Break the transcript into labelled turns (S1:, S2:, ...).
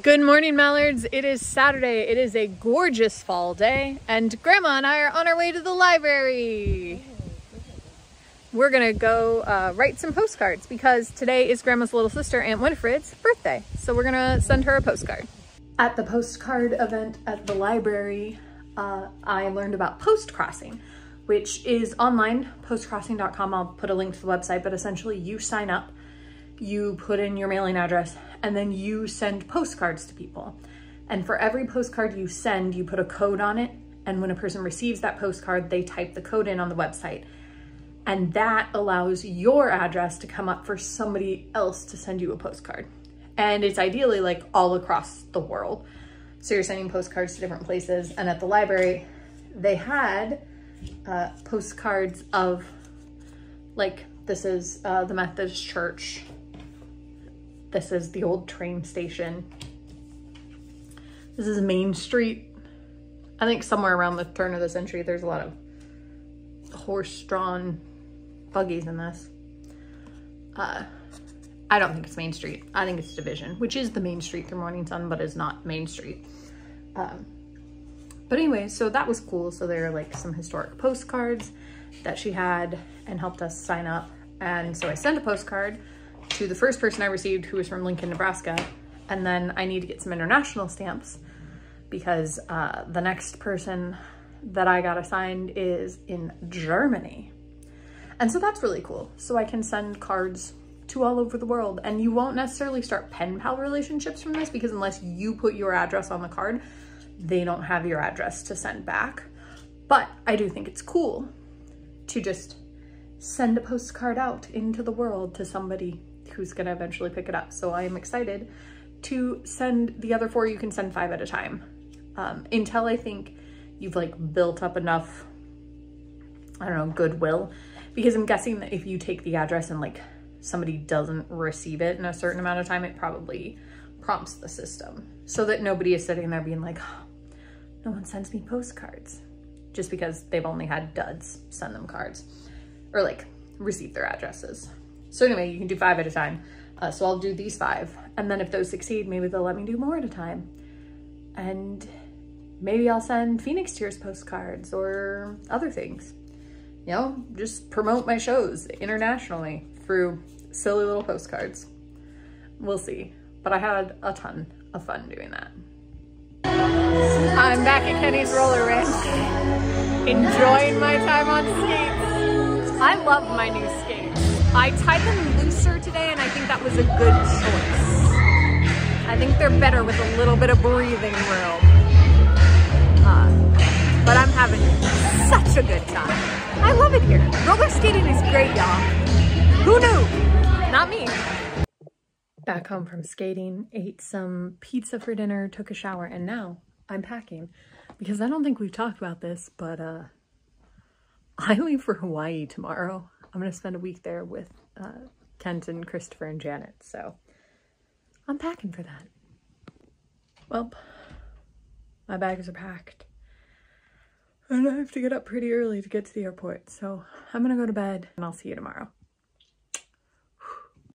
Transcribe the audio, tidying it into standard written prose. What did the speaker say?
S1: Good morning, Mallards. It is Saturday. It is a gorgeous fall day, and Grandma and I are on our way to the library. We're gonna go write some postcards because today is Grandma's little sister, Aunt Winifred's birthday. So we're gonna send her a postcard. At the postcard event at the library, I learned about Postcrossing, which is online, postcrossing.com. I'll put a link to the website, but essentially you sign up, you put in your mailing address, and then you send postcards to people. And for every postcard you send, you put a code on it. And when a person receives that postcard, they type the code in on the website. And that allows your address to come up for somebody else to send you a postcard. And it's ideally like all across the world. So you're sending postcards to different places. And at the library, they had postcards of, like, this is the Methodist Church. This is the old train station. This is Main Street. I think somewhere around the turn of the century, there's a lot of horse-drawn buggies in this. I don't think it's Main Street. I think it's Division, which is the main street through Morning Sun, but is not Main Street. But anyway, so that was cool. So there are like some historic postcards that she had and helped us sign up. And so I sent a postcard to the first person I received, who was from Lincoln, Nebraska. And then I need to get some international stamps because the next person that I got assigned is in Germany. And so that's really cool. So I can send cards to all over the world, and you won't necessarily start pen pal relationships from this because unless you put your address on the card, they don't have your address to send back. But I do think it's cool to just send a postcard out into the world to somebody who's gonna eventually pick it up. So I am excited to send the other 4. You can send 5 at a time until I think you've like built up enough, I don't know, goodwill, because I'm guessing that if you take the address and like somebody doesn't receive it in a certain amount of time, it probably prompts the system so that nobody is sitting there being like, oh, no one sends me postcards, just because they've only had duds send them cards or like receive their addresses. So anyway, you can do 5 at a time. So I'll do these 5. And then if those succeed, maybe they'll let me do more at a time. And maybe I'll send Phoenix Tears postcards or other things. You know, just promote my shows internationally through silly little postcards. We'll see. But I had a ton of fun doing that. I'm back at Kenny's roller rink, enjoying my time on skates. I love my new skates. I tied them looser today, and I think that was a good choice. I think they're better with a little bit of breathing room. But I'm having such a good time. I love it here. Roller skating is great, y'all. Who knew? Not me. Back home from skating, ate some pizza for dinner, took a shower, and now I'm packing. Because I don't think we've talked about this, but I leave for Hawaii tomorrow. I'm gonna spend a week there with Kent and Christopher and Janet, so I'm packing for that. Well, my bags are packed. And I have to get up pretty early to get to the airport, so I'm gonna go to bed and I'll see you tomorrow.